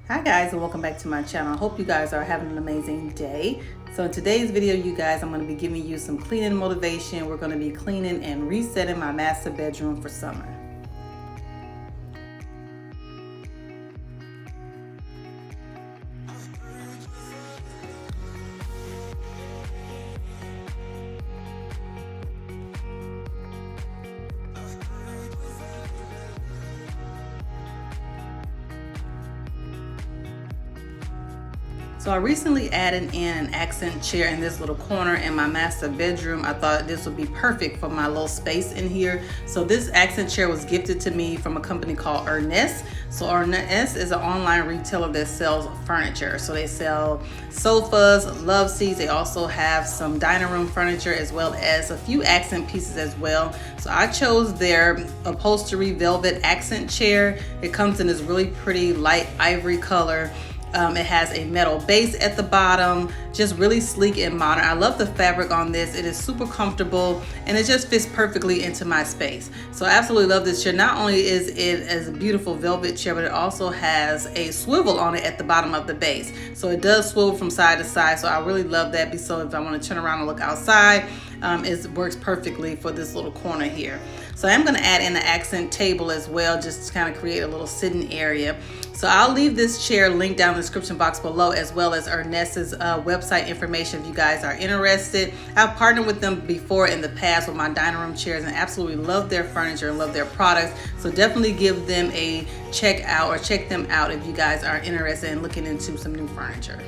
Hi guys, and welcome back to my channel. I hope you guys are having an amazing day. So in today's video, you guys, I'm going to be giving you some cleaning motivation. We're going to be cleaning and resetting my master bedroom for summer. So I recently added in an accent chair in this little corner in my master bedroom. I thought this would be perfect for my little space in here. So this accent chair was gifted to me from a company called Ernest. So Ernest is an online retailer that sells furniture. So they sell sofas, love seats. They also have some dining room furniture as well as a few accent pieces as well. So I chose their upholstery velvet accent chair. It comes in this really pretty light ivory color. It has a metal base at the bottom, just really sleek and modern. I love the fabric on this. It is super comfortable and it just fits perfectly into my space. So I absolutely love this chair. Not only is it as a beautiful velvet chair, but it also has a swivel on it at the bottom of the base. So it does swivel from side to side. So I really love that. So if I want to turn around and look outside, it works perfectly for this little corner here. So I'm going to add in an accent table as well, just to kind of create a little sitting area. So I'll leave this chair linked down in the description box below, as well as Ernest's website information if you guys are interested. I've partnered with them before in the past with my dining room chairs and absolutely love their furniture and love their products. So definitely give them a check out or check them out if you guys are interested in looking into some new furniture.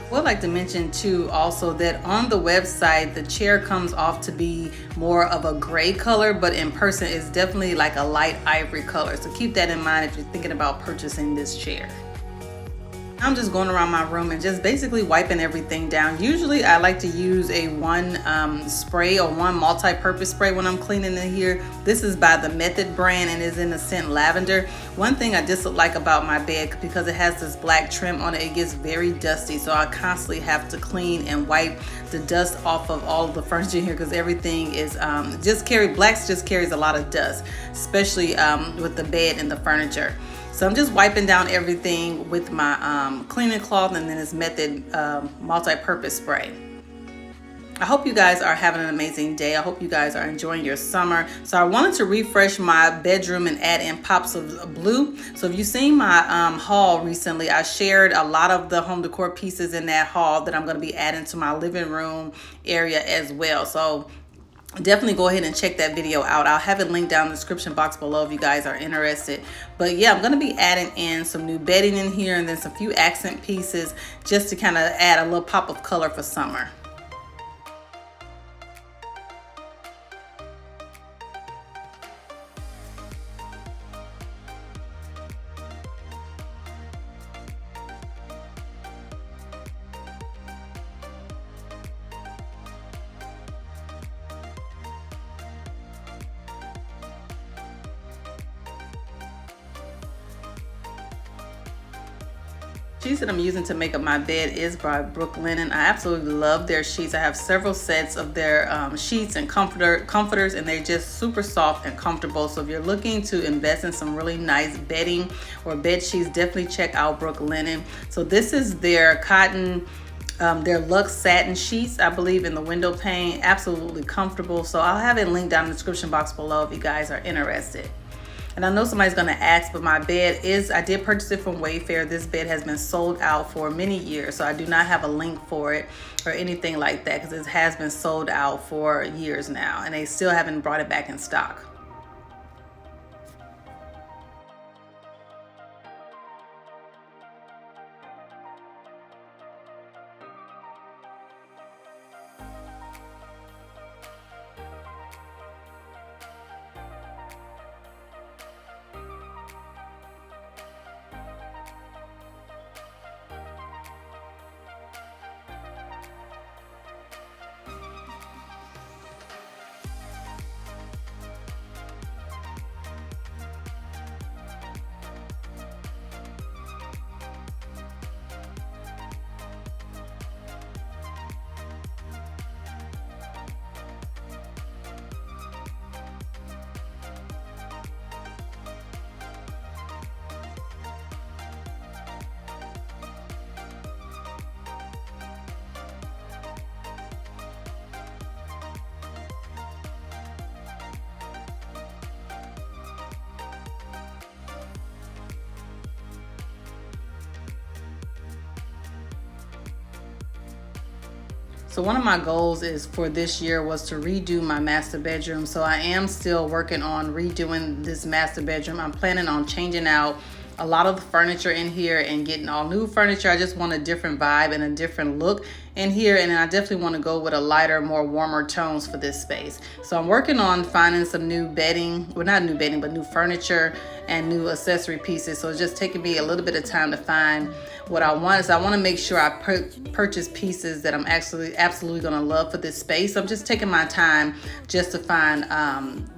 I would like to mention too also that on the website the chair comes off to be more of a gray color, but in person it's definitely like a light ivory color. So keep that in mind if you're thinking about purchasing this chair. I'm just going around my room and just basically wiping everything down. Usually I like to use a one spray or one multi-purpose spray when I'm cleaning in here. This is by the Method brand and is in the scent lavender. One thing I dislike about my bed, because it has this black trim on it, it gets very dusty. So I constantly have to clean and wipe the dust off of all of the furniture here, because everything is blacks just carries a lot of dust, especially with the bed and the furniture. So I'm just wiping down everything with my cleaning cloth and then this Method multi-purpose spray. I hope you guys are having an amazing day. I hope you guys are enjoying your summer. So I wanted to refresh my bedroom and add in pops of blue. So if you've seen my haul recently, I shared a lot of the home decor pieces in that haul that I'm going to be adding to my living room area as well. So definitely go ahead and check that video out. I'll have it linked down in the description box below if you guys are interested. But yeah, I'm going to be adding in some new bedding in here and then some few accent pieces just to kind of add a little pop of color for summer. Sheets that I'm using to make up my bed is by Brook Linen. I absolutely love their sheets. I have several sets of their sheets and comforters, and they're just super soft and comfortable. So if you're looking to invest in some really nice bedding or bed sheets, definitely check out Brook Linen. So this is their cotton, their luxe satin sheets, I believe, in the window pane. Absolutely comfortable. So I'll have it linked down in the description box below if you guys are interested. And I know somebody's going to ask, but my bed I did purchase it from Wayfair. This bed has been sold out for many years, so I do not have a link for it or anything like that, because it has been sold out for years now and they still haven't brought it back in stock. So one of my goals is for this year was to redo my master bedroom. So I am still working on redoing this master bedroom. I'm planning on changing out a lot of the furniture in here and getting all new furniture. I just want a different vibe and a different look in here, and I definitely want to go with a lighter, more warmer tones for this space. So I'm working on finding some new bedding, well, not new bedding, but new furniture and new accessory pieces. So it's just taking me a little bit of time to find what I want. So I want to make sure I purchase pieces that I'm actually absolutely going to love for this space. So I'm just taking my time just to find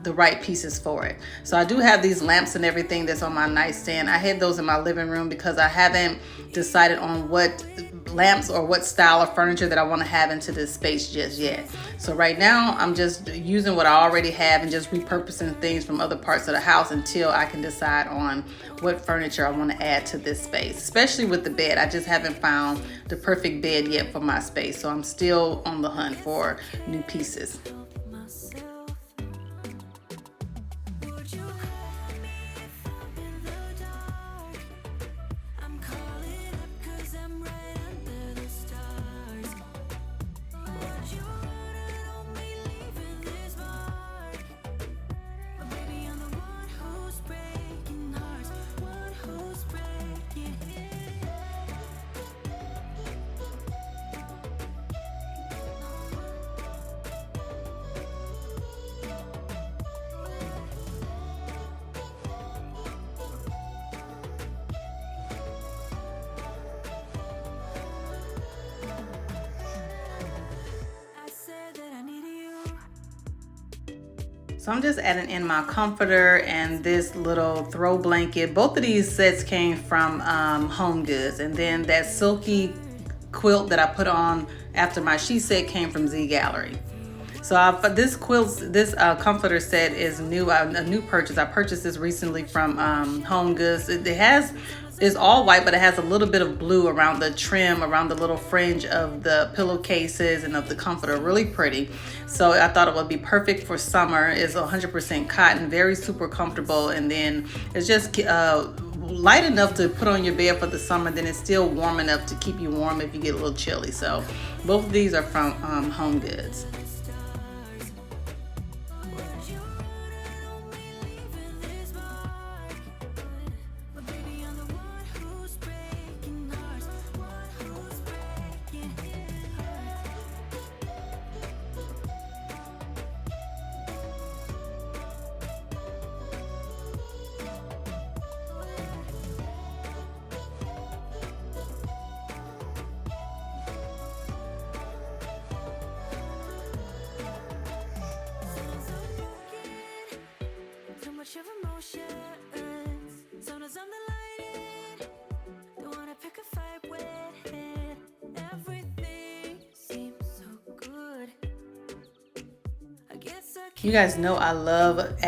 the right pieces for it. So I do have these lamps and everything that's on my nightstand. I had those in my living room because I haven't decided on what lamps or what style of furniture that I want to have into this space just yet. So right now I'm just using what I already have and just repurposing things from other parts of the house until I can decide on what furniture I want to add to this space, especially with the bed. I just haven't found the perfect bed yet for my space, so I'm still on the hunt for new pieces. So I'm just adding in my comforter and this little throw blanket. Both of these sets came from Home Goods, and then that silky quilt that I put on after my sheet set came from Z Gallery. So this comforter set is new, a new purchase. I purchased this recently from Home Goods. It's all white, but it has a little bit of blue around the trim, around the little fringe of the pillowcases and of the comforter. Really pretty. So I thought it would be perfect for summer. It's 100% cotton, very super comfortable, and then it's just light enough to put on your bed for the summer. Then it's still warm enough to keep you warm if you get a little chilly. So both of these are from Home Goods. Of emotions, sometimes I'm delighted. Don't wanna pick a fight with it. Everything seems so good. I guess You guys know I love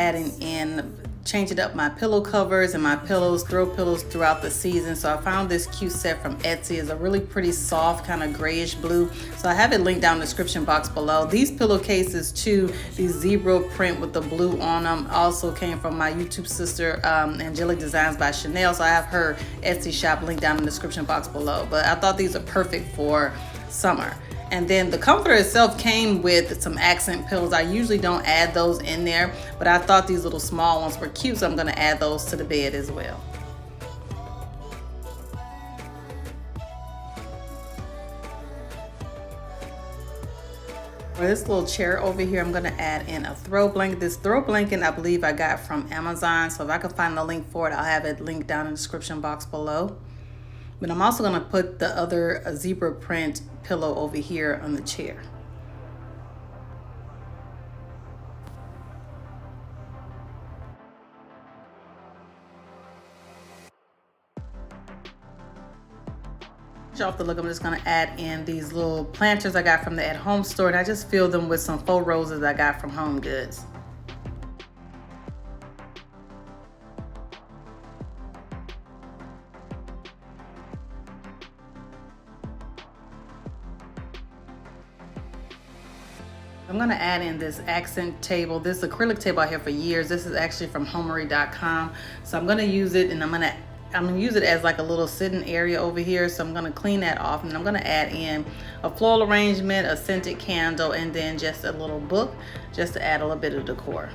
changing up my pillow covers and my pillows, throw pillows throughout the season. So I found this cute set from Etsy. It's a really pretty soft kind of grayish blue. So I have it linked down in the description box below. These pillowcases too, these zebra print with the blue on them, also came from my YouTube sister, Angelic Designs by Chanel. So I have her Etsy shop linked down in the description box below. But I thought these are perfect for summer. And then the comforter itself came with some accent pillows. I usually don't add those in there, but I thought these little small ones were cute, so I'm going to add those to the bed as well. For this little chair over here, I'm going to add in a throw blanket. This throw blanket I believe I got from Amazon, so if I can find the link for it, I'll have it linked down in the description box below. But I'm also going to put the other zebra print pillow over here on the chair. Off the look, I'm just going to add in these little planters I got from the At Home store, and I just filled them with some faux roses I got from Home Goods. I'm going to add in this accent table, this acrylic table I have for years. This is actually from homery.com. So I'm going to use it, and I'm going to I'm gonna use it as like a little sitting area over here. So I'm gonna clean that off, and I'm gonna add in a floral arrangement, a scented candle, and then just a little book just to add a little bit of decor.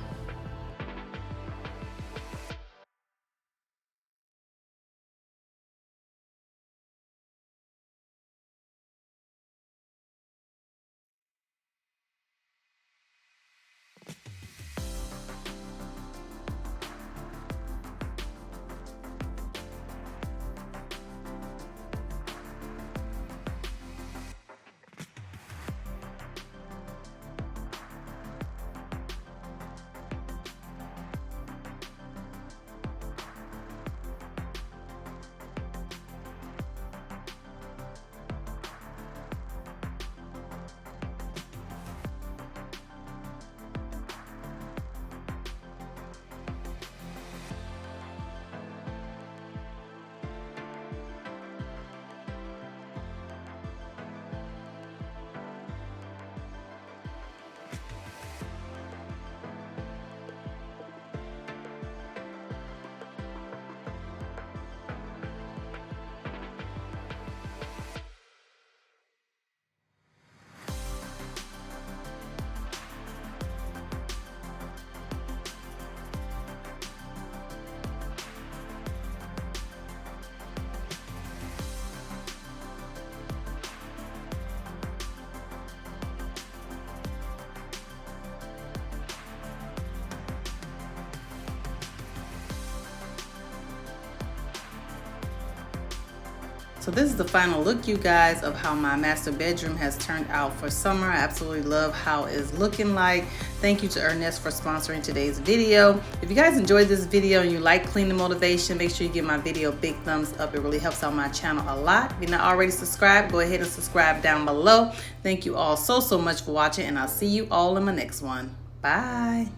So this is the final look, you guys, of how my master bedroom has turned out for summer. I absolutely love how it's looking like. Thank you to Ernest for sponsoring today's video. If you guys enjoyed this video and you like cleaning motivation, make sure you give my video a big thumbs up. It really helps out my channel a lot. If you're not already subscribed, go ahead and subscribe down below. Thank you all so much for watching, and I'll see you all in my next one. Bye.